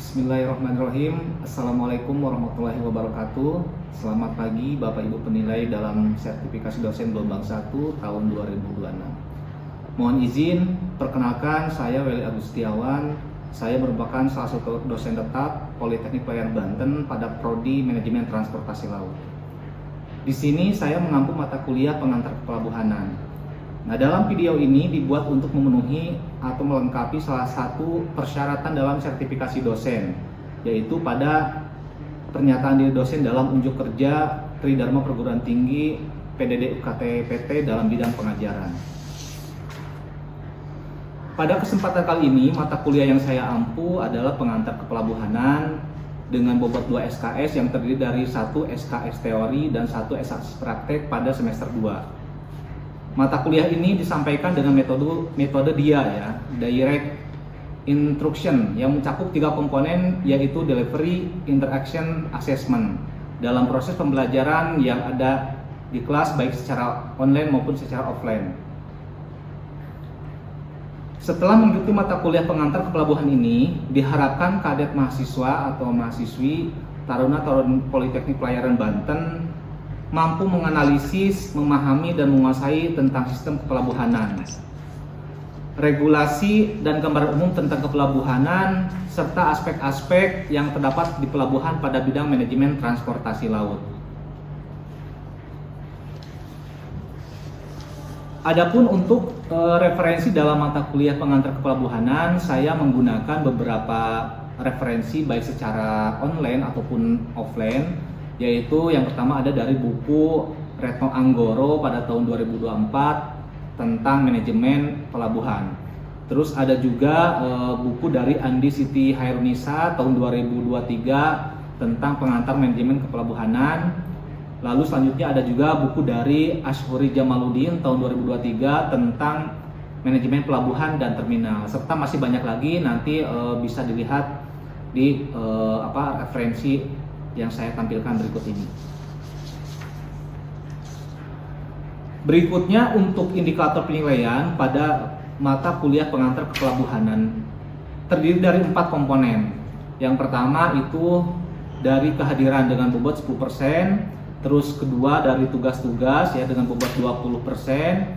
Bismillahirrahmanirrahim. Assalamualaikum warahmatullahi wabarakatuh. Selamat pagi Bapak Ibu penilai dalam sertifikasi dosen gelombang 1 tahun 2026. Mohon izin, perkenalkan saya Weli Agustiawan. Saya merupakan salah satu dosen tetap Politeknik Pelayaran Banten pada Prodi Manajemen Transportasi Laut. Di sini saya mengampu mata kuliah pengantar kepelabuhanan. Nah, dalam video ini dibuat untuk memenuhi atau melengkapi salah satu persyaratan dalam sertifikasi dosen, yaitu pada pernyataan diri dosen dalam unjuk kerja Tridharma Perguruan Tinggi PDD UKT PT dalam bidang pengajaran. Pada kesempatan kali ini, mata kuliah yang saya ampu adalah pengantar kepelabuhanan dengan bobot 2 SKS yang terdiri dari 1 SKS teori dan 1 SKS praktek pada semester 2. Mata kuliah ini disampaikan dengan metode DIA ya, Direct Instruction, yang mencakup 3 komponen, yaitu Delivery, Interaction, Assessment dalam proses pembelajaran yang ada di kelas baik secara online maupun secara offline. Setelah mengikuti mata kuliah pengantar kepelabuhan ini, diharapkan kadet mahasiswa atau mahasiswi Taruna-Taruni Politeknik Pelayaran Banten mampu menganalisis, memahami, dan menguasai tentang sistem kepelabuhanan, regulasi dan gambaran umum tentang kepelabuhanan, serta aspek-aspek yang terdapat di pelabuhan pada bidang manajemen transportasi laut. Adapun untuk referensi dalam mata kuliah pengantar kepelabuhanan, saya menggunakan beberapa referensi baik secara online ataupun offline, yaitu yang pertama ada dari buku Retno Anggoro pada tahun 2024 tentang manajemen pelabuhan. Terus ada juga buku dari Andi Siti Hairunisa tahun 2023 tentang pengantar manajemen kepelabuhanan. Lalu selanjutnya ada juga buku dari Ashuri Jamaluddin tahun 2023 tentang manajemen pelabuhan dan terminal. Serta masih banyak lagi, nanti bisa dilihat di referensi yang saya tampilkan berikut ini. Berikutnya untuk indikator penilaian pada mata kuliah pengantar kepelabuhanan terdiri dari 4 komponen. Yang pertama itu dari kehadiran dengan bobot 10%, terus kedua dari tugas-tugas ya dengan bobot 20%,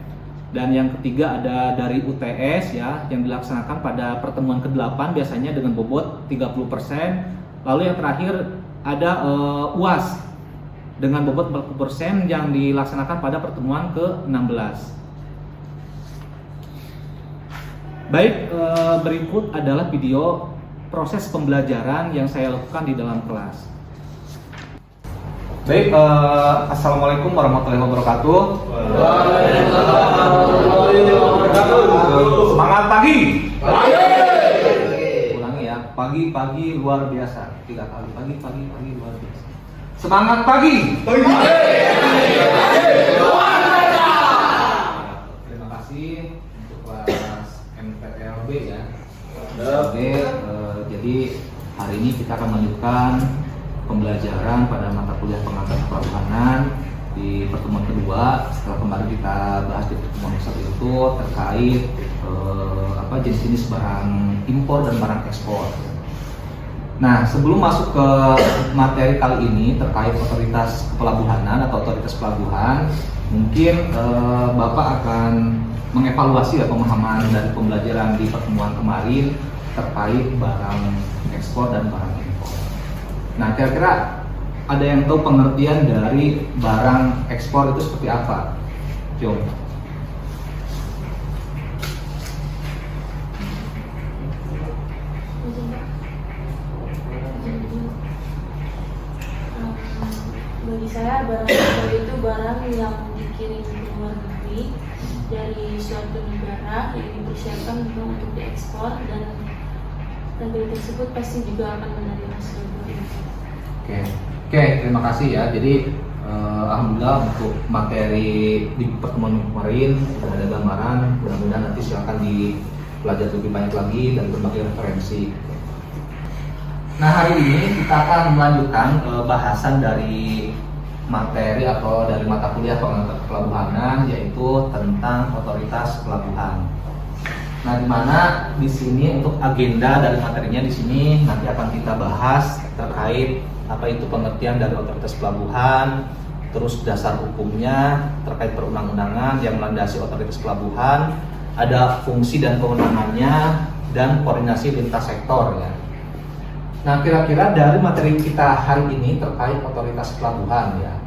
dan yang ketiga ada dari UTS ya yang dilaksanakan pada pertemuan ke-8 biasanya dengan bobot 30%. Lalu yang terakhir ada UAS dengan bobot 40% yang dilaksanakan pada pertemuan ke-16. Baik, berikut adalah video proses pembelajaran yang saya lakukan di dalam kelas. Baik, assalamualaikum warahmatullahi wabarakatuh. Semangat pagi. Pagi luar biasa 3 kali. Pagi luar biasa. Semangat pagi. Terima kasih untuk kelas MPLB ya. Jadi hari ini kita akan melanjutkan pembelajaran pada mata kuliah pengantar kepelabuhanan di pertemuan kedua. Setelah kemarin kita bahas di pertemuan satu itu terkait jenis-jenis barang impor dan barang ekspor. Nah, sebelum masuk ke materi kali ini terkait otoritas kepelabuhanan atau otoritas pelabuhan, mungkin Bapak akan mengevaluasi ya pemahaman dari pembelajaran di pertemuan kemarin terkait barang ekspor dan barang impor. Nah, kira-kira ada yang tahu pengertian dari barang ekspor itu seperti apa? Jom. Bagi saya barang ekspor itu barang yang dikirim ke luar negeri dari suatu negara yang dipersiapkan untuk diekspor, dan negeri tersebut pasti juga akan menerima sebuah impor. Oke, terima kasih ya. Jadi alhamdulillah untuk materi di pertemuan kemarin sudah ada gambaran. Mudah-mudahan nanti silakan dipelajari lebih banyak lagi dan berbagai referensi. Nah, hari ini kita akan melanjutkan bahasan dari materi atau dari mata kuliah pengantar kepelabuhanan, yaitu tentang otoritas pelabuhan. Nah, di mana di sini untuk agenda dari materinya di sini nanti akan kita bahas terkait apa itu pengertian dari otoritas pelabuhan, terus dasar hukumnya terkait perundang-undangan yang melandasi otoritas pelabuhan, ada fungsi dan kewenangannya, dan koordinasi lintas sektor ya. Nah, kira-kira dari materi kita hari ini terkait otoritas pelabuhan ya,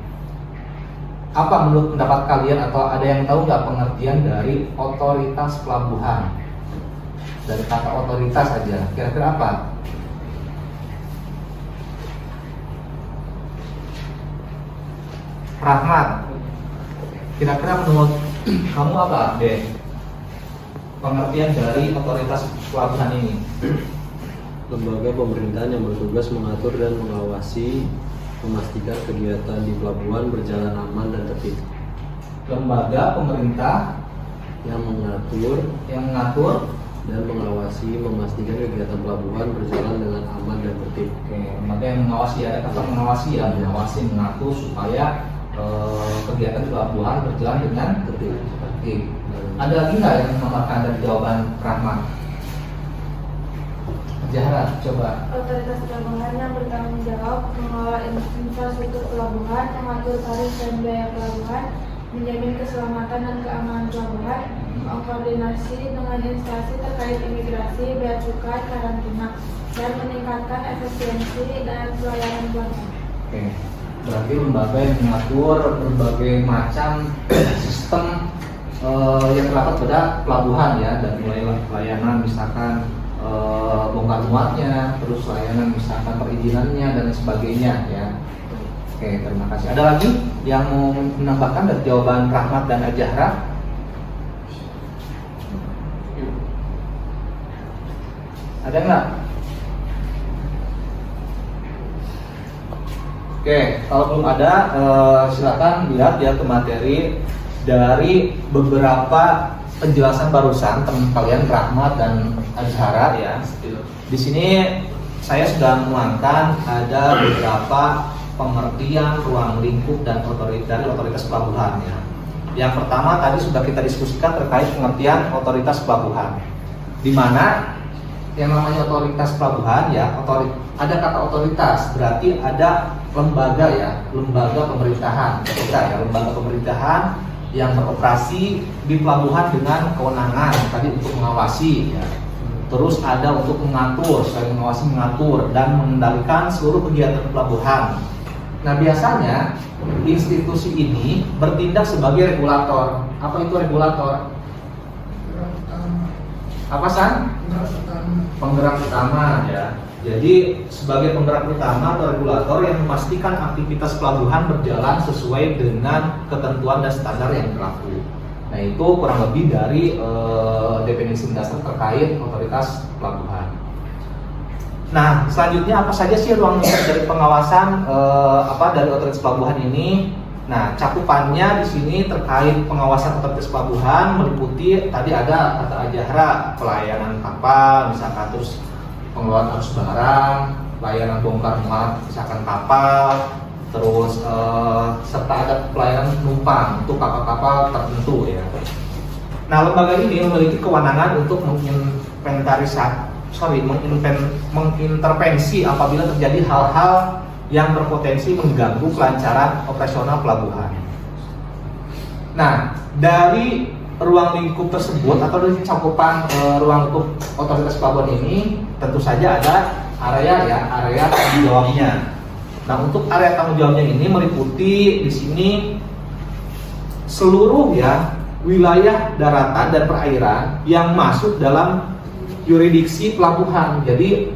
apa menurut pendapat kalian, atau ada yang tahu nggak pengertian dari otoritas pelabuhan? Dari kata otoritas aja, kira-kira apa? Rahmat, kira-kira menurut kamu apa deh pengertian dari otoritas pelabuhan ini? Lembaga pemerintahan yang bertugas mengatur dan mengawasi, memastikan kegiatan di pelabuhan berjalan aman dan tertib. Lembaga pemerintah Yang mengatur dan mengawasi, memastikan kegiatan pelabuhan berjalan dengan aman dan tertib. Oke, lembaga yang mengawasi, ada kata mengawasi ya, mengawasi, mengatur supaya kegiatan di pelabuhan berjalan dengan tertib. Ada lagi nggak yang menambahkan dari jawaban Rahmat? Zahra, coba. Otoritas pelabuhan yang bertanggung jawab mengelola infrastruktur pelabuhan, mengatur tarif dan biaya pelabuhan, menjamin keselamatan dan keamanan pelabuhan, mengkoordinasi dengan instansi terkait imigrasi, bea cukai, karantina, dan meningkatkan efisiensi dan pelayanan pelabuhan. Oke, berarti lembaga yang mengatur berbagai macam sistem yang terdapat pada pelabuhan ya, dan mulai pelayanan misalkan bongkar muatnya, terus layanan misalkan perizinannya dan sebagainya ya. Oke, terima kasih. Ada lagi yang mau menambahkan dari jawaban Rahmat dan Azahra? Ada nggak? Oke, kalau belum ada silakan lihat ya ke materi dari beberapa penjelasan barusan teman kalian Rahmat dan Azahra ya. Di sini saya sudah menuangkan ada beberapa pengertian ruang lingkup dan otoritas pelabuhan ya. Yang pertama tadi sudah kita diskusikan terkait pengertian otoritas pelabuhan, di mana yang namanya otoritas pelabuhan ya, ada kata otoritas berarti ada lembaga ya, lembaga pemerintahan lembaga pemerintahan yang beroperasi di pelabuhan dengan kewenangan tadi untuk mengawasi ya. Terus ada untuk mengatur, selain mengawasi, mengatur dan mengendalikan seluruh kegiatan pelabuhan. Nah, biasanya institusi ini bertindak sebagai regulator. Apa itu regulator? Apa San? Penggerak utama ya. Jadi sebagai penggerak utama atau regulator yang memastikan aktivitas pelabuhan berjalan sesuai dengan ketentuan dan standar yang berlaku. Nah, itu kurang lebih dari definisi dasar terkait otoritas pelabuhan. Nah, selanjutnya apa saja sih ruang lingkup dari pengawasan dari otoritas pelabuhan ini? Nah, cakupannya di sini terkait pengawasan otoritas pelabuhan meliputi tadi ada kata Azahra, pelayanan kapal misalkan, terus pengelolaan arus barang, layanan bongkar muat misalkan kapal, terus serta ada pelayanan penumpang untuk kapal-kapal tertentu ya. Nah, lembaga ini memiliki kewenangan untuk mengintervensi apabila terjadi hal-hal yang berpotensi mengganggu kelancaran operasional pelabuhan. Nah, dari ruang lingkup tersebut atau dari cakupan ruang lingkup otoritas pelabuhan ini tentu saja ada area tanggung jawabnya. Nah, untuk area tanggung jawabnya ini meliputi di sini seluruh ya wilayah daratan dan perairan yang masuk dalam yurisdiksi pelabuhan. Jadi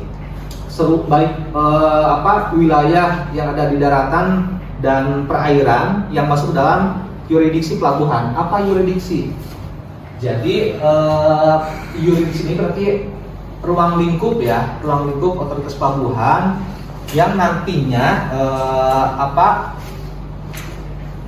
baik wilayah yang ada di daratan dan perairan yang masuk dalam yurisdiksi pelabuhan. Apa yurisdiksi? Jadi yurisdiksi ini berarti ruang lingkup ya, ruang lingkup otoritas pelabuhan yang nantinya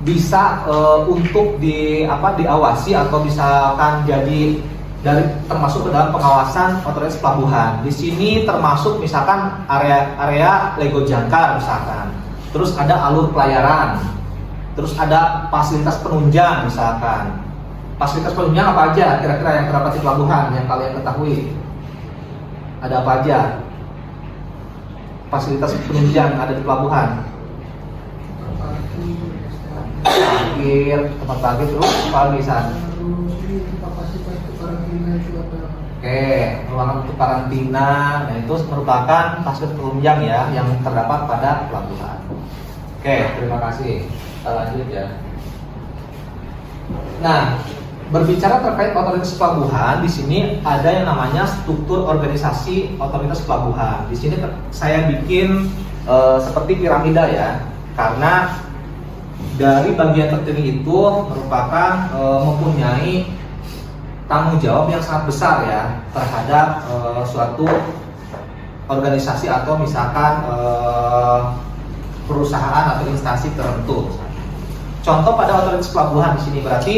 bisa untuk diawasi atau misalkan jadi dari termasuk ke dalam pengawasan otoritas pelabuhan. Di sini termasuk misalkan area lego jangkar misalkan. Terus ada alur pelayaran. Terus ada fasilitas penunjang misalkan. Fasilitas penunjang apa aja kira-kira yang terdapat di pelabuhan yang kalian ketahui? Ada apa aja? Fasilitas penunjang ada di pelabuhan. Parkir, tempat parkir, terus apa lagi San? Oke, ruangan untuk karantina, nah itu merupakan fasilitas penunjang ya yang terdapat pada pelabuhan. Oke, terima kasih. Kita lanjut ya. Nah, berbicara terkait otoritas pelabuhan, di sini ada yang namanya struktur organisasi otoritas pelabuhan. Di sini saya bikin seperti piramida ya, karena dari bagian tertinggi itu merupakan mempunyai tanggung jawab yang sangat besar ya terhadap suatu organisasi atau misalkan perusahaan atau instansi tertentu. Contoh pada otoritas pelabuhan di sini berarti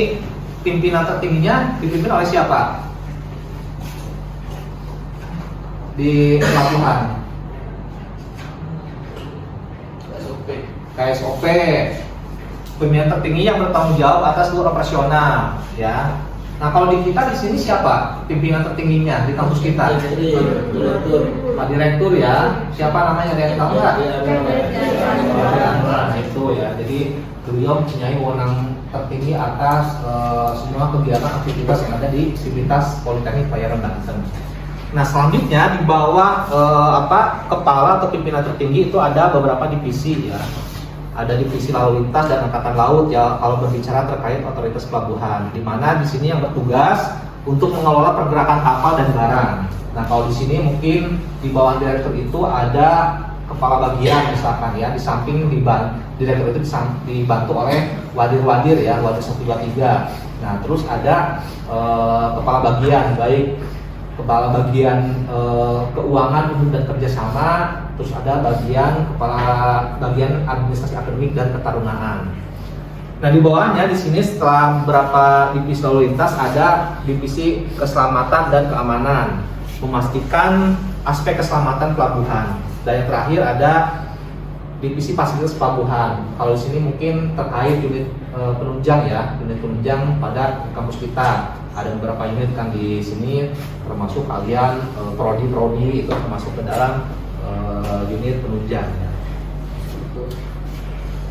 pimpinan tertingginya dipimpin oleh siapa? Di pelabuhan. KSOP. Pimpinan tertinggi yang bertanggung jawab atas seluruh operasional, ya. Nah kalau di kita di sini siapa pimpinan tertingginya di kampus kita? Pak Direktur ya. Siapa namanya? Ada yang tahu nggak? Nah itu ya. Jadi beliau mempunyai wewenang tertinggi atas semua kegiatan aktivitas yang ada di Sivitas Politeknik Pelayaran Banten. Nah selanjutnya di bawah kepala atau pimpinan tertinggi itu ada beberapa divisi ya. Ada divisi lalu lintas dan angkatan laut ya kalau berbicara terkait otoritas pelabuhan, di mana di sini yang bertugas untuk mengelola pergerakan kapal dan barang. Nah kalau di sini mungkin di bawah direktur itu ada kepala bagian misalkan ya, di samping direktur itu dibantu oleh wadir-wadir ya, wadir 1, 2, 3. Nah terus ada kepala bagian, baik kepala bagian keuangan umum dan kerjasama, terus ada bagian administrasi akademik dan ketarunaan. Nah di bawahnya di sini setelah beberapa divisi lalu lintas ada divisi keselamatan dan keamanan, memastikan aspek keselamatan pelabuhan. Dan yang terakhir ada divisi fasilitas pelabuhan. Kalau di sini mungkin terkait unit penunjang ya, unit penunjang pada kampus kita. Ada beberapa unit kan di sini, termasuk kalian prodi itu termasuk ke dalam unit penunjang. Ya.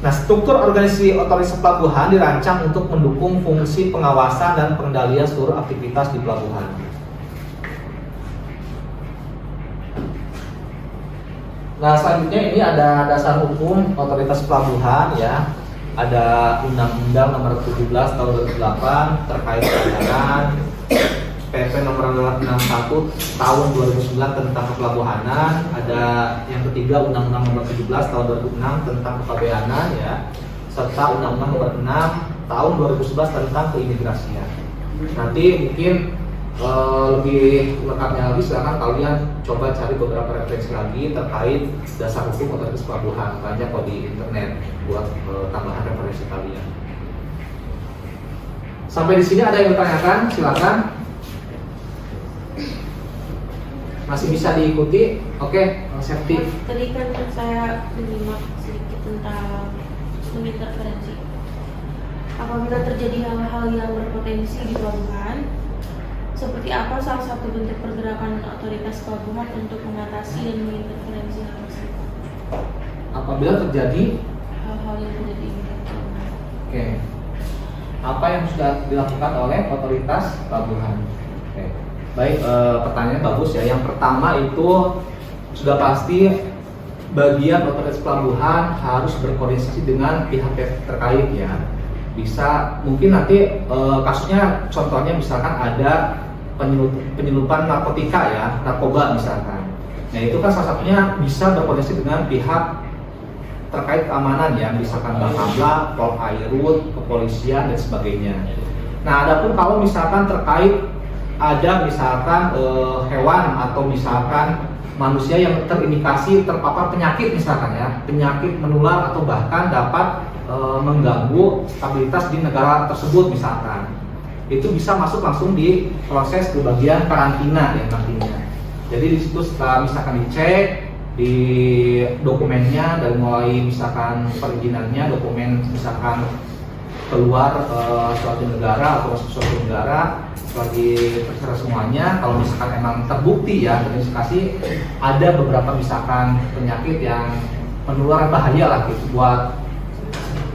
Nah, struktur organisasi otoritas pelabuhan dirancang untuk mendukung fungsi pengawasan dan pengendalian seluruh aktivitas di pelabuhan. Nah, selanjutnya ini ada dasar hukum otoritas pelabuhan ya. Ada Undang-Undang Nomor 17 Tahun 2008 terkait pelayanan, PP Nomor 61 Tahun 2009 tentang kepelabuhanan, ada yang ketiga Undang-Undang Nomor 17 Tahun 2006 tentang kepabeanan ya, serta Undang-Undang Nomor 6 Tahun 2011 tentang keimigrasian. Nanti mungkin lebih lengkapnya lagi silakan kalian coba cari beberapa referensi lagi terkait dasar hukum otoritas pelabuhan, banyak kok di internet buat tambahan referensi kalian. Sampai di sini ada yang bertanyakan, silakan. Masih bisa diikuti? Oke, safety. Tadi kan saya menyimak sedikit tentang menginterferensi. Apabila terjadi hal-hal yang berpotensi di pelabuhan, seperti apa salah satu bentuk pergerakan otoritas pelabuhan untuk mengatasi dan menginterferensi hal tersebut? Apabila terjadi hal-hal yang tidak diinginkan. Oke. Apa yang sudah dilakukan oleh otoritas pelabuhan? Oke. Baik, pertanyaannya bagus ya. Yang pertama itu sudah pasti bagian otoritas pelabuhan harus berkoordinasi dengan pihak terkait ya. Bisa mungkin nanti kasusnya contohnya misalkan ada penyelundupan narkotika ya, narkoba misalkan. Nah itu kan salah satunya bisa berkoordinasi dengan pihak terkait keamanan ya, misalkan Bakamla, Pol Airut, kepolisian dan sebagainya. Nah adapun kalau misalkan terkait ada misalkan hewan atau misalkan manusia yang terindikasi terpapar penyakit misalkan ya, penyakit menular atau bahkan dapat mengganggu stabilitas di negara tersebut misalkan, itu bisa masuk langsung di proses ke bagian karantina ya nantinya. Jadi di situ setelah misalkan dicek di dokumennya dari mulai misalkan perizinannya, dokumen misalkan keluar suatu negara atau masuk suatu negara bagi terserah semuanya. Kalau misalkan emang terbukti ya terinfeksi, ada beberapa misalkan penyakit yang penularan bahaya lah gitu buat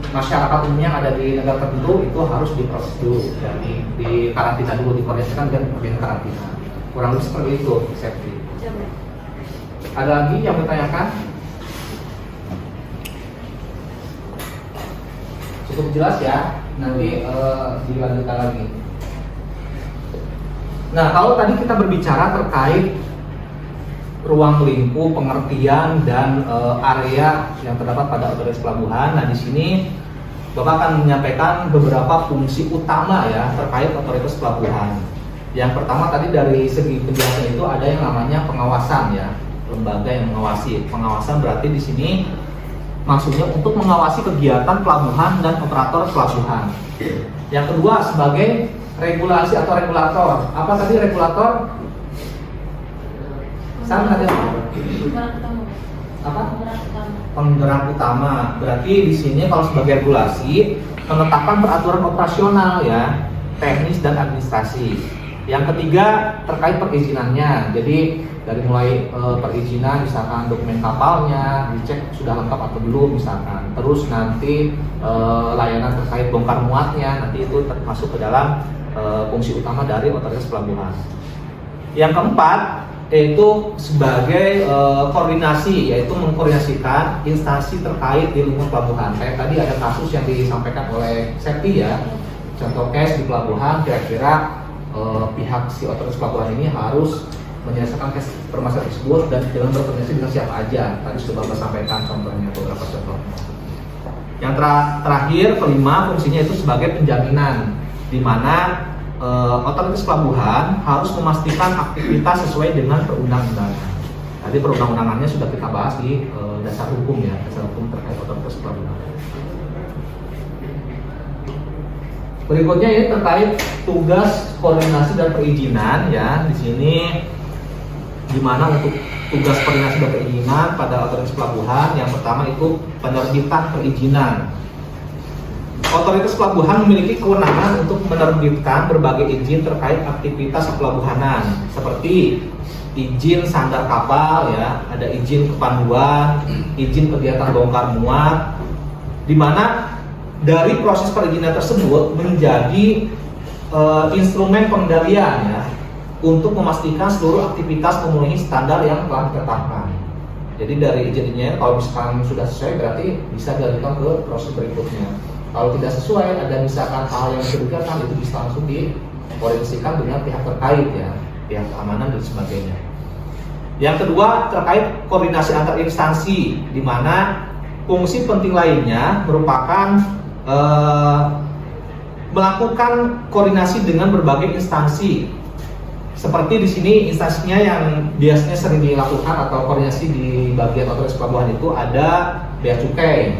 masyarakat umumnya yang ada di negara tertentu, itu harus diproses dulu dan di karantina dulu, dikoordinasikan dan kemudian karantina. Kurang lebih seperti itu safety. Ada lagi yang bertanyakan? Cukup jelas ya, nanti dilanjutkan lagi. Nah, kalau tadi kita berbicara terkait ruang lingkup, pengertian dan area yang terdapat pada otoritas pelabuhan. Nah, di sini Bapak akan menyampaikan beberapa fungsi utama ya terkait otoritas pelabuhan. Yang pertama tadi dari segi penjelasan itu ada yang namanya pengawasan ya, lembaga yang mengawasi. Pengawasan berarti di sini maksudnya untuk mengawasi kegiatan pelabuhan dan operator pelabuhan. Yang kedua sebagai regulasi atau regulator. Apa tadi regulator? Sama tadi apa? Penggerak utama. Berarti di sini kalau sebagai regulasi penetapan peraturan operasional ya, teknis dan administrasi. Yang ketiga terkait perizinannya. Jadi dari mulai perizinan misalkan dokumen kapalnya dicek sudah lengkap atau belum misalkan. Terus nanti layanan terkait bongkar muatnya nanti itu termasuk ke dalam fungsi utama dari otoritas pelabuhan. Yang keempat yaitu sebagai koordinasi, yaitu mengkoordinasikan instansi terkait di lingkungan pelabuhan. Kayak tadi ada kasus yang disampaikan oleh Septi ya, contoh case di pelabuhan, kira-kira pihak si otoritas pelabuhan ini harus menyelesaikan case permasalahan tersebut dan dengan berkoordinasi dengan siapa aja. Tadi sudah Bapak sampaikan contohnya beberapa contoh. Yang terakhir kelima fungsinya itu sebagai penjaminan, di mana otoritas pelabuhan harus memastikan aktivitas sesuai dengan perundang-undangan. Tadi perundang-undangannya sudah kita bahas di dasar hukum ya, dasar hukum terkait otoritas pelabuhan. Berikutnya ini terkait tugas koordinasi dan perizinan ya. Di sini di mana untuk tugas koordinasi dan perizinan pada otoritas pelabuhan, yang pertama itu penerbitan perizinan. Otoritas pelabuhan memiliki kewenangan untuk menerbitkan berbagai izin terkait aktivitas pelabuhanan seperti izin sandar kapal ya, ada izin kepanduan, izin kegiatan bongkar muat, di mana dari proses perizinan tersebut menjadi instrumen pengendalian ya untuk memastikan seluruh aktivitas memenuhi standar yang telah ditetapkan. Jadi dari izinnya kalau misalkan sudah sesuai berarti bisa dilanjutkan ke proses berikutnya. Kalau tidak sesuai, ada misalkan hal yang mencurigakan, itu bisa langsung dikoordinasikan dengan pihak terkait ya, pihak keamanan dan sebagainya. Yang kedua terkait koordinasi antar instansi, di mana fungsi penting lainnya merupakan melakukan koordinasi dengan berbagai instansi. Seperti di sini instansinya yang biasanya sering dilakukan atau koordinasi di bagian otoritas pelabuhan itu ada bea cukai,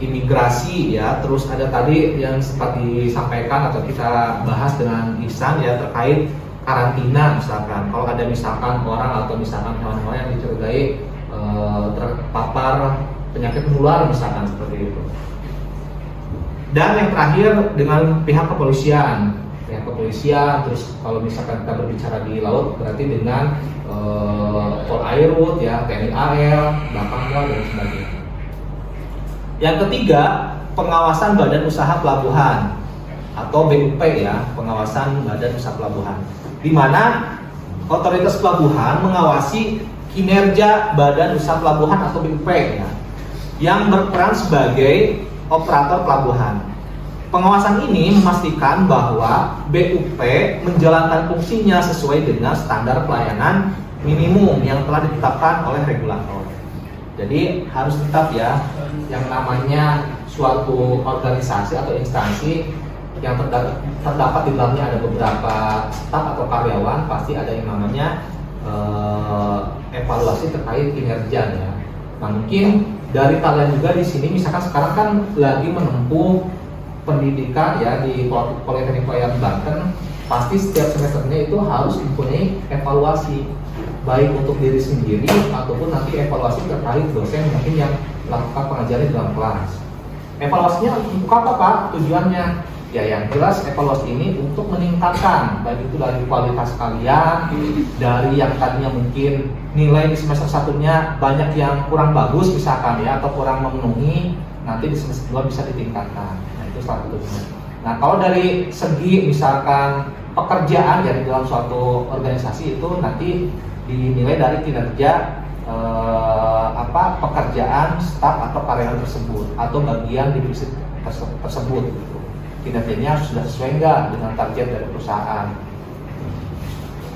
imigrasi ya, terus ada tadi yang sempat disampaikan atau kita bahas dengan Ihsan ya terkait karantina misalkan. Kalau ada misalkan orang atau misalkan hewan-hewan yang dicurigai terpapar penyakit menular misalkan seperti itu. Dan yang terakhir dengan pihak kepolisian. Pihak kepolisian, terus kalau misalkan kita berbicara di laut berarti dengan Polairut ya, TNI AL, Bapangdam dan sebagainya. Yang ketiga, pengawasan Badan Usaha Pelabuhan atau BUP ya, pengawasan Badan Usaha Pelabuhan, di mana otoritas pelabuhan mengawasi kinerja Badan Usaha Pelabuhan atau BUP ya, yang berperan sebagai operator pelabuhan. Pengawasan ini memastikan bahwa BUP menjalankan fungsinya sesuai dengan standar pelayanan minimum yang telah ditetapkan oleh regulator. Jadi harus tetap ya, yang namanya suatu organisasi atau instansi yang terdapat di dalamnya ada beberapa staf atau karyawan, pasti ada yang namanya evaluasi terkait kinerja ya. Nah mungkin dari kalian juga di sini, misalkan sekarang kan lagi menempuh pendidikan ya di Politeknik Pelayaran Banten, pasti setiap semesternya itu harus mempunyai evaluasi, baik untuk diri sendiri ataupun nanti evaluasi terkait dosen mungkin yang melakukan pengajaran dalam kelas. Evaluasinya untuk apa Pak? Tujuannya? Ya yang jelas evaluasi ini untuk meningkatkan baik itu dari kualitas kalian, dari yang tadinya mungkin nilai di semester satunya banyak yang kurang bagus misalkan ya atau kurang memenuhi, nanti di semester 2 bisa ditingkatkan. Nah itu salah satunya. Nah kalau dari segi misalkan pekerjaan ya di dalam suatu organisasi itu nanti dinilai dari kinerja pekerjaan staf atau karyawan tersebut atau bagian divisi tersebut gitu. Kinerjanya sudah sesuai enggak dengan target dari perusahaan.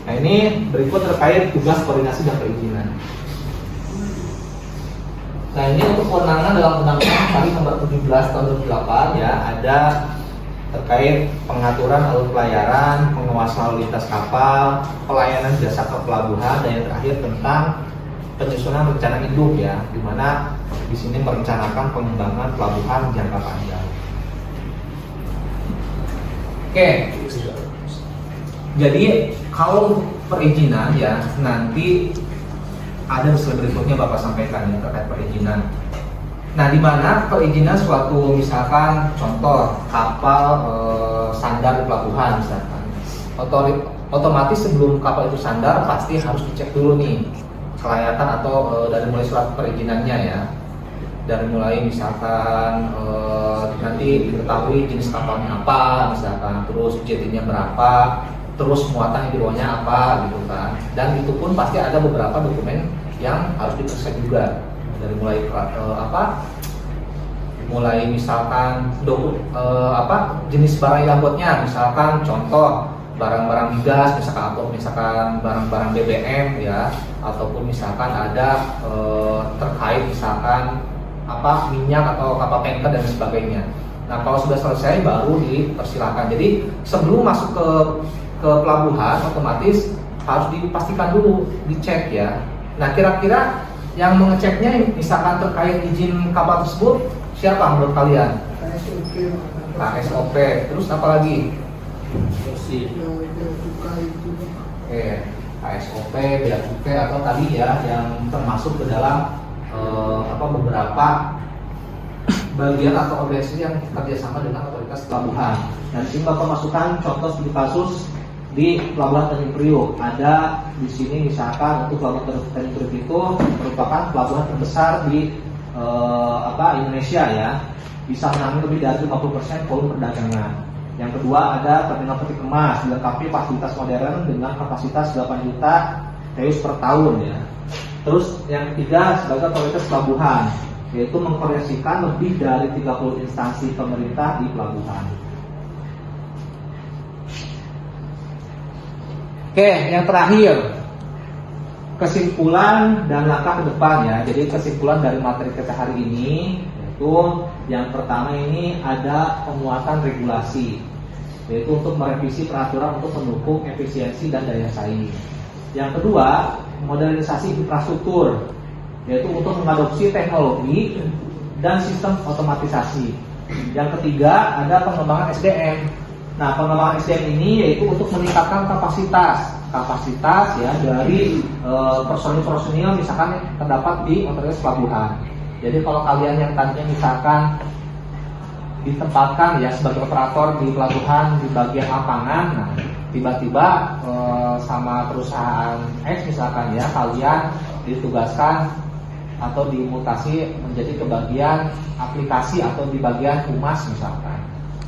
Nah ini berikut terkait tugas koordinasi dan perizinan. Nah ini untuk kewenangan dalam Undang-Undang tadi nomor 17 tahun 2008 ya, ada terkait pengaturan alur pelayaran, pengawasan lalu lintas kapal, pelayanan jasa kepelabuhan, dan yang terakhir tentang penyusunan rencana induk ya, di mana di sini merencanakan pengembangan pelabuhan jangka panjang. Oke, jadi kalau perizinan ya nanti ada slide berikutnya Bapak sampaikan ya terkait perizinan. Nah, di mana perizinan suatu misalkan contoh kapal sandar di pelabuhan misalkan, otomatis sebelum kapal itu sandar pasti harus dicek dulu nih kelayakan atau dari mulai surat perizinannya ya. Dari mulai misalkan nanti diketahui jenis kapalnya apa, misalkan terus jetinya berapa, terus muatan yang dibawanya apa gitu kan. Dan itu pun pasti ada beberapa dokumen yang harus diperiksa juga. Dari mulai mulai misalkan jenis barang yang buatnya, misalkan contoh barang-barang gas, misalkan barang-barang BBM ya, ataupun misalkan ada terkait misalkan minyak atau kapal tanker dan sebagainya. Nah kalau sudah selesai baru dipersilakan. Jadi sebelum masuk ke pelabuhan otomatis harus dipastikan dulu, dicek ya. Nah kira-kira yang mengeceknya misalkan terkait izin kapal tersebut siapa menurut kalian? KSOP. Terus apa lagi? KSOP, bea cukai atau tadi ya yang termasuk ke dalam beberapa bagian atau organisasi yang kerjasama dengan otoritas pelabuhan. Dan ini Bapak masukkan contoh studi kasus di Pelabuhan Tanjung Priok. Ada di sini misalkan untuk Pelabuhan Tanjung Priok itu merupakan pelabuhan terbesar di Indonesia ya, bisa menangani lebih dari 50% volume perdagangan. Yang kedua ada terminal peti kemas dilengkapi fasilitas modern dengan kapasitas 8 juta TEU per tahun ya. Terus yang ketiga sebagai otoritas pelabuhan, yaitu mengkoordinasikan lebih dari 30 instansi pemerintah di pelabuhan. Oke, yang terakhir kesimpulan dan langkah ke depan ya. Jadi kesimpulan dari materi kita hari ini yaitu yang pertama ini ada penguatan regulasi, yaitu untuk merevisi peraturan untuk mendukung efisiensi dan daya saing. Yang kedua, modernisasi infrastruktur, yaitu untuk mengadopsi teknologi dan sistem otomatisasi. Yang ketiga, ada pengembangan SDM. Nah, pengembangan SDM ini yaitu untuk meningkatkan kapasitas ya dari personil misalkan yang terdapat di otoritas pelabuhan. Jadi kalau kalian yang tadinya misalkan ditempatkan ya sebagai operator di pelabuhan di bagian lapangan, nah tiba-tiba sama perusahaan X misalkan ya kalian ditugaskan atau dimutasi menjadi ke bagian aplikasi atau di bagian humas misalkan.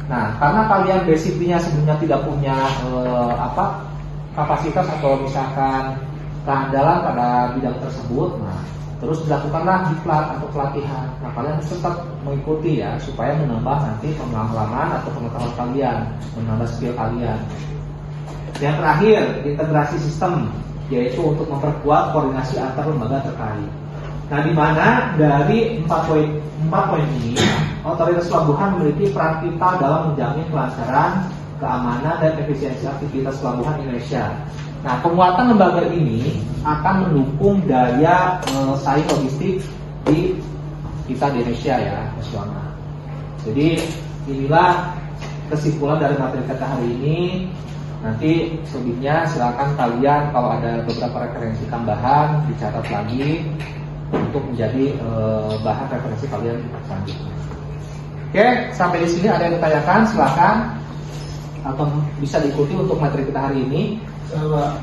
Nah, karena kalian basicnya sebelumnya tidak punya kapasitas atau misalkan keandalan pada bidang tersebut, nah terus dilakukanlah diklat atau pelatihan. Nah, kalian harus tetap mengikuti ya supaya menambah nanti pengalaman atau pengetahuan kalian, menambah skill kalian. Yang terakhir, integrasi sistem, yaitu untuk memperkuat koordinasi antar lembaga terkait. Nah, di mana dari 4 poin ini, otoritas pelabuhan memiliki peran vital dalam menjamin kelancaran, keamanan, dan efisiensi aktivitas pelabuhan Indonesia. Nah, penguatan lembaga ini akan mendukung daya saing logistik di kita di Indonesia ya, nasional. Jadi inilah kesimpulan dari materi kita hari ini. Nanti selebihnya silakan kalian kalau ada beberapa referensi tambahan dicatat lagi untuk menjadi bahan referensi kalian selanjutnya. Oke, sampai di sini ada yang ditanyakan, silakan. Atau bisa diikuti untuk materi kita hari ini. Coba.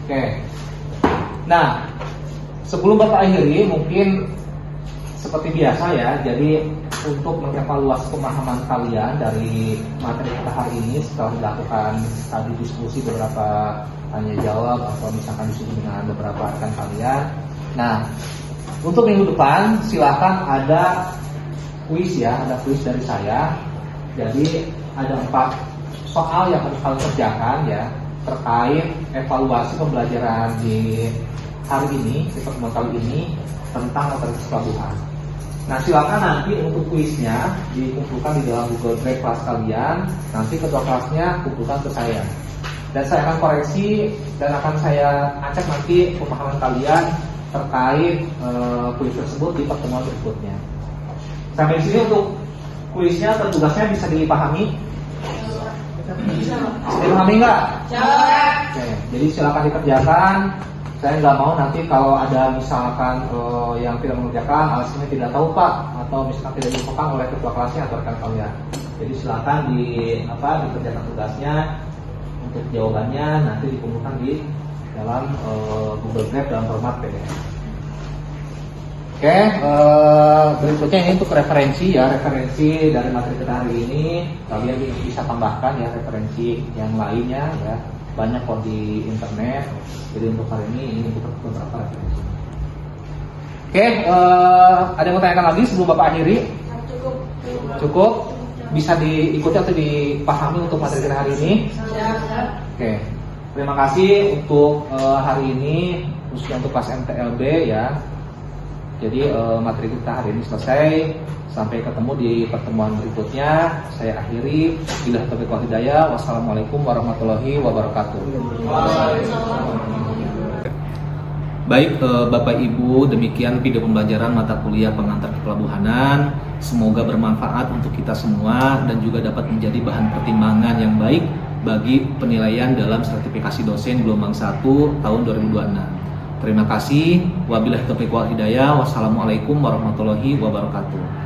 Oke. Nah, sebelum Bapak akhiri, mungkin seperti biasa ya. Jadi untuk mengevaluasi pemahaman kalian dari materi kita hari ini setelah dilakukan tadi diskusi beberapa tanya jawab atau misalkan diskusi dengan beberapa rekan kalian. Nah, untuk minggu depan silakan ada kuis ya, ada kuis dari saya. Jadi ada 4 soal yang harus kalian kerjakan ya terkait evaluasi pembelajaran di hari ini, di pertemuan kali ini tentang otoritas pelabuhan. Nah, silakan nanti untuk kuisnya dikumpulkan di dalam Google Drive kelas kalian. Nanti ketua kelasnya kumpulkan ke saya. Dan saya akan koreksi dan akan saya acak nanti pemahaman kalian terkait kuis tersebut di pertemuan berikutnya. Sampai di sini untuk kuisnya atau tugasnya bisa dipahami? Bisa. Dipahami nggak? Coba. Oke, jadi silakan dikerjakan. Saya nggak mau nanti kalau ada misalkan yang tidak mengerjakan alasannya tidak tahu Pak, atau misalkan tidak diinfokan oleh ketua kelasnya atau rekan kalian. Jadi silakan dikerjakan tugasnya. Untuk jawabannya nanti dikumpulkan di dalam Google Drive dalam format PDF. Oke, berikutnya ini untuk referensi ya, referensi dari materi kita hari ini. Kalian bisa tambahkan ya referensi yang lainnya ya. Banyak kok di internet. Jadi untuk hari ini untuk beberapa referensi. Oke, ada yang mau tanyakan lagi sebelum Bapak akhiri? Cukup. Cukup? Bisa diikuti atau dipahami untuk materi kita hari ini? Oke, terima kasih untuk hari ini khususnya untuk kelas MTLB ya. Jadi materi kita hari ini selesai. Sampai ketemu di pertemuan berikutnya. Saya akhiri. Billahi taufiq wal hidayah. Wassalamualaikum warahmatullahi wabarakatuh. Baik Bapak Ibu, demikian video pembelajaran mata kuliah pengantar kepelabuhanan. Semoga bermanfaat untuk kita semua dan juga dapat menjadi bahan pertimbangan yang baik bagi penilaian dalam sertifikasi dosen gelombang 1 tahun 2026. Terima kasih. Wabillahi taufiq wal hidayah. Wassalamualaikum warahmatullahi wabarakatuh.